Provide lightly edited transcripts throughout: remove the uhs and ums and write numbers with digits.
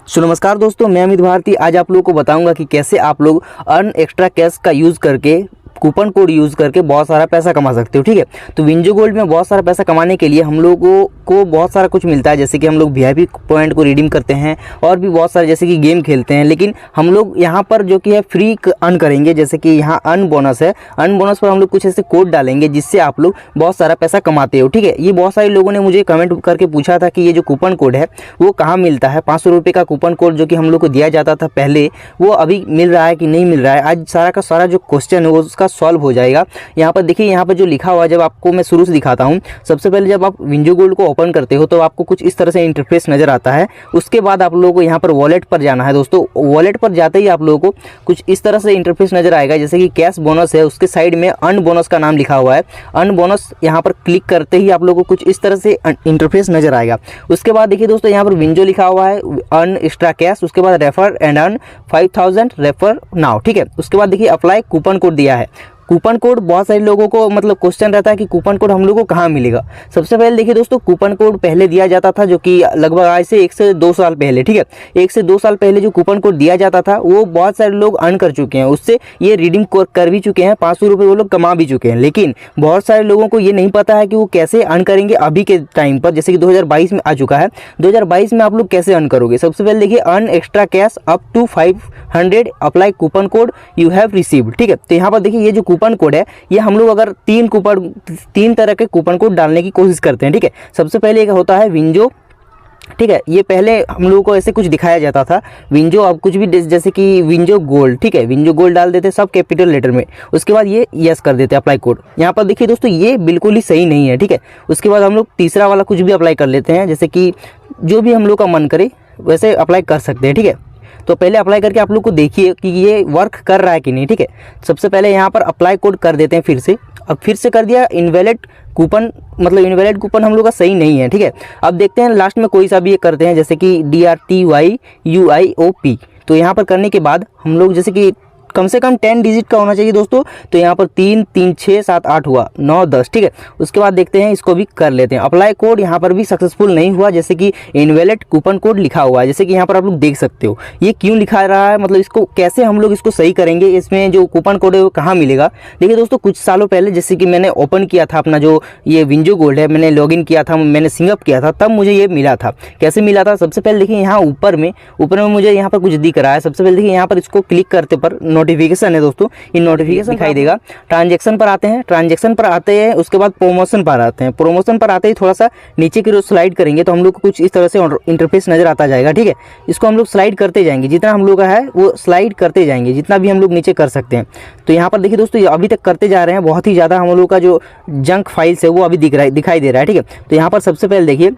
नमस्कार दोस्तों, मैं अमित भारती। आज आप लोगों को बताऊंगा कि कैसे आप लोग अर्न एक्स्ट्रा कैश का यूज़ करके कूपन कोड यूज़ करके बहुत सारा पैसा कमा सकते हो। ठीक है, तो विंजो गोल्ड में बहुत सारा पैसा कमाने के लिए हम लोगों को बहुत सारा कुछ मिलता है, जैसे कि हम लोग वीआईपी पॉइंट को रिडीम करते हैं और भी बहुत सारे जैसे कि गेम खेलते हैं। लेकिन हम लोग यहाँ पर जो कि है फ्री अर्न करेंगे, जैसे कि यहाँ अर्न बोनस है। अर्न बोनस पर हम लोग कुछ ऐसे कोड डालेंगे जिससे आप लोग बहुत सारा पैसा कमाते हो। ठीक है, ये बहुत सारे लोगों ने मुझे कमेंट करके पूछा था कि ये जो कूपन कोड है वो कहाँ मिलता है। 500 रुपये का कूपन कोड जो कि हम लोग को दिया जाता था पहले, वो अभी मिल रहा है कि नहीं मिल रहा है। आज सारा का सारा जो क्वेश्चन है वो उसका सॉल्व हो जाएगा। यहाँ पर देखिए, यहाँ पर जो लिखा हुआ है, जब आपको मैं शुरू से दिखाता हूँ। सबसे पहले जब आप विंजो गोल्ड को ओपन करते हो तो आपको कुछ इस तरह से इंटरफेस नजर आता है। उसके बाद आप लोगों को यहाँ पर वॉलेट पर जाना है। दोस्तों, वॉलेट पर जाते ही आप लोगों को कुछ इस तरह से इंटरफेस नजर आएगा, जैसे कि कैश बोनस है, उसके साइड में अर्न बोनस का नाम लिखा हुआ है। अर्न बोनस यहाँ पर क्लिक करते ही आप लोगों को कुछ इस तरह से इंटरफेस नजर आएगा। उसके बाद देखिए दोस्तों, यहाँ पर विंजो लिखा हुआ है, अर्न एक्स्ट्रा कैश, उसके बाद refer and earn 5000 refer now. ठीक है, उसके बाद देखिए अप्लाई कूपन कोड दिया है। कूपन कोड बहुत सारे लोगों को मतलब क्वेश्चन रहता है कि कूपन कोड हम लोगों को कहाँ मिलेगा। सबसे पहले देखिए दोस्तों, कूपन कोड पहले दिया जाता था, जो कि लगभग आज से 1 से 2 साल पहले। ठीक है, 1 से 2 साल पहले जो कूपन कोड दिया जाता था वो बहुत सारे लोग अर्न कर चुके हैं, उससे ये रिडीम कर भी चुके हैं। 500 रुपये वो लोग कमा भी चुके हैं। लेकिन बहुत सारे लोगों को ये नहीं पता है कि वो कैसे अर्न करेंगे अभी के टाइम पर, जैसे कि 2022 में आ चुका है। 2022 में आप लोग कैसे अर्न करोगे। सबसे पहले देखिए, earn extra cash up to 500 apply coupon code you have received. ठीक है, तो यहाँ पर देखिए ये जो कूपन कोड है, ये हम लोग अगर 3 तरह के कूपन कोड डालने की कोशिश करते हैं। ठीक है, सबसे पहले एक होता है विंजो। ठीक है, ये पहले हम लोगों को ऐसे कुछ दिखाया जाता था विंजो, अब कुछ भी जैसे कि विंजो गोल्ड। ठीक है, विंजो गोल्ड डाल देते सब कैपिटल लेटर में, उसके बाद ये यस कर देते अप्लाई कोड। यहाँ पर देखिए दोस्तों, ये बिल्कुल ही सही नहीं है। ठीक है, उसके बाद हम लोग तीसरा वाला कुछ भी अप्लाई कर लेते हैं, जैसे कि जो भी हम लोग का मन करे वैसे अप्लाई कर सकते हैं। ठीक है, तो पहले अप्लाई करके आप लोग को देखिए कि ये वर्क कर रहा है कि नहीं। ठीक है, सबसे पहले यहाँ पर अप्लाई कोड कर देते हैं फिर से। अब फिर से कर दिया, इनवैलिड कूपन, मतलब इनवैलिड कूपन हम लोग का सही नहीं है। ठीक है, अब देखते हैं लास्ट में कोई सा भी ये करते हैं, जैसे कि DRTYUIOP। तो यहाँ पर करने के बाद हम लोग जैसे कि कम से कम 10 डिजिट का होना चाहिए दोस्तों। तो यहाँ पर 3 3 6 7 8 हुआ, 9 10। ठीक है, उसके बाद देखते हैं, इसको भी कर लेते हैं अप्लाई कोड। यहाँ पर भी सक्सेसफुल नहीं हुआ, जैसे कि इनवैलिड कूपन कोड लिखा हुआ है, जैसे कि यहाँ पर आप लोग देख सकते हो। ये क्यों लिखा रहा है, मतलब इसको कैसे हम लोग इसको सही करेंगे, इसमें जो कूपन कोड है वो कहाँ मिलेगा। देखिए दोस्तों, कुछ सालों पहले जैसे कि मैंने ओपन किया था अपना जो ये विंजो गोल्ड है, मैंने लॉगिन किया था, मैंने सिंगअप किया था, तब मुझे ये मिला था। कैसे मिला था, सबसे पहले देखिए यहाँ ऊपर में मुझे यहाँ पर कुछ दिख रहा है। सबसे पहले देखिए यहाँ पर इसको क्लिक करते पर नोटिफिकेशन है दोस्तों, ये नोटिफिकेशन दिखाई देगा। ट्रांजैक्शन पर आते हैं, ट्रांजैक्शन पर आते हैं, उसके बाद प्रोमोशन पर आते हैं। प्रोमोशन पर आते ही थोड़ा सा नीचे की रोज स्लाइड करेंगे तो हम लोग को कुछ इस तरह से इंटरफेस नजर आता जाएगा। ठीक है, इसको हम लोग स्लाइड करते जाएंगे, जितना हम लोग का है वो स्लाइड करते जाएंगे, जितना भी हम लोग नीचे कर सकते हैं। तो यहाँ पर देखिए दोस्तों, अभी तक करते जा रहे हैं, बहुत ही ज़्यादा हम लोग का जो जंक फाइल्स है वो अभी दिखाई दे रहा है। ठीक है, तो यहाँ पर सबसे पहले देखिए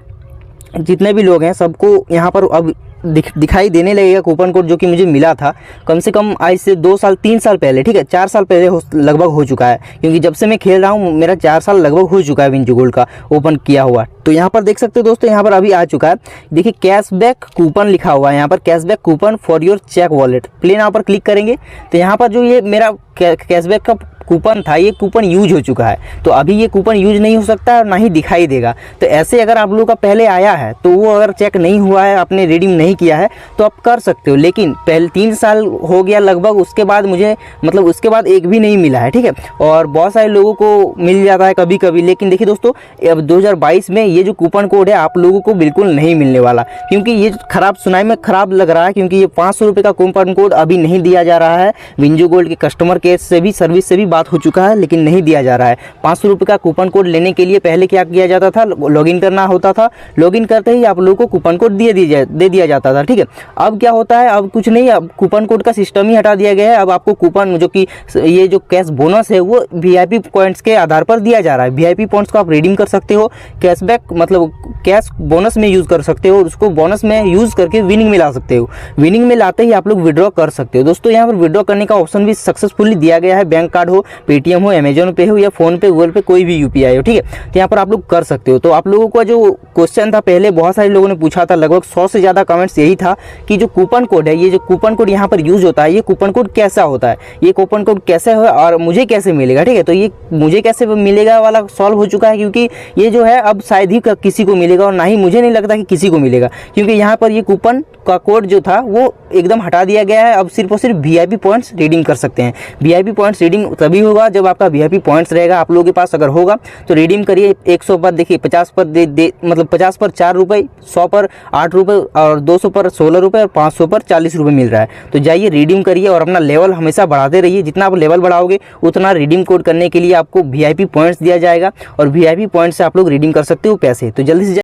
जितने भी लोग हैं सबको यहाँ पर अब दिखाई देने लगेगा कूपन कोड, जो कि मुझे मिला था कम से कम आज से 2 साल 3 साल पहले। ठीक है, 4 साल पहले लगभग हो चुका है, क्योंकि जब से मैं खेल रहा हूँ मेरा 4 साल लगभग हो चुका है विंजो गोल्ड का ओपन किया हुआ। तो यहाँ पर देख सकते हो दोस्तों, यहाँ पर अभी आ चुका है। देखिए कैशबैक कूपन लिखा हुआ है, यहाँ पर cashback coupon for your check wallet. प्लेन यहाँ पर क्लिक करेंगे तो यहाँ पर जो ये मेरा कैशबैक का कूपन था, ये कूपन यूज हो चुका है। तो अभी ये कूपन यूज नहीं हो सकता और ना ही दिखाई देगा। तो ऐसे अगर आप लोगों का पहले आया है तो वो अगर चेक नहीं हुआ है, आपने रिडीम नहीं किया है, तो आप कर सकते हो। लेकिन पहले 3 साल हो गया लगभग, उसके बाद मुझे मतलब उसके बाद एक भी नहीं मिला है। ठीक है, और बहुत सारे लोगों को मिल जाता है कभी कभी। लेकिन देखिए दोस्तों, अब 2022 में ये जो कूपन कोड है आप लोगों को बिल्कुल नहीं मिलने वाला, क्योंकि ये खराब सुनाई में खराब लग रहा है, क्योंकि ये 500 रुपये का कूपन कोड अभी नहीं दिया जा रहा है। विंजो गोल्ड के कस्टमर केयर से भी, सर्विस से भी बात हो चुका है, लेकिन नहीं दिया जा रहा है। 500 रुपये का कूपन कोड लेने के लिए पहले क्या किया जाता था, लॉगिन करना होता था। लॉगिन करते ही आप लोगों को कूपन कोड दे दिया जाता था। ठीक है, अब क्या होता है, अब कुछ नहीं, अब कूपन कोड का सिस्टम ही हटा दिया गया है। अब आपको कूपन जो कि ये जो कैश बोनस है वो वीआईपी पॉइंट्स के आधार पर दिया जा रहा है। वीआईपी पॉइंट्स को आप रिडीम कर सकते हो, कैशबैक मतलब कैश बोनस में यूज़ कर सकते हो, उसको बोनस में यूज़ करके विनिंग में ला सकते हो। विनिंग में लाते ही आप लोग विड्रॉ कर सकते हो। दोस्तों, यहाँ पर विड्रॉ करने का ऑप्शन भी सक्सेसफुली दिया गया है। बैंक कार्ड हो, पेटीएम हो, अमेजोन पे हो या फोन पे, गूगल पे, कोई भी यूपीआई हो। ठीक है, तो यहाँ पर आप लोग कर सकते हो। तो आप लोगों का जो क्वेश्चन था पहले बहुत सारे लोगों ने पूछा था, लगभग 100 से ज़्यादा कमेंट्स यही था कि जो कूपन कोड है, ये जो कूपन कोड यहाँ पर यूज़ होता है, ये कूपन कोड कैसा होता है, ये कूपन कोड कैसे है और मुझे कैसे मिलेगा। ठीक है, तो ये मुझे कैसे मिलेगा वाला सॉल्व हो चुका है, क्योंकि ये जो है अब शायद ही किसी को मिलेगा, और ना ही मुझे नहीं लगता कि किसी को मिलेगा, क्योंकि यहाँ पर ये कूपन का कोड जो था वो एकदम हटा दिया गया है। अब सिर्फ और सिर्फ वीआईपी पॉइंट्स रिडीम कर सकते हैं। वीआईपी पॉइंट्स रिडीम तभी होगा जब आपका वीआईपी पॉइंट्स रहेगा आप लोगों के पास, अगर होगा तो रिडीम करिए। 100 पर देखिए 50 पर मतलब 50 पर 4 रुपये, 100 पर 8 रुपये और 200 पर 16 रुपये और 500 पर 40 रुपये मिल रहा है। तो जाइए रिडीम करिए और अपना लेवल हमेशा बढ़ाते रहिए। जितना आप लेवल बढ़ाओगे उतना रिडीम कोड करने के लिए आपको वीआईपी पॉइंट्स दिया जाएगा और वीआईपी पॉइंट्स से आप लोग रिडीम कर सकते हो पैसे। तो जल्दी से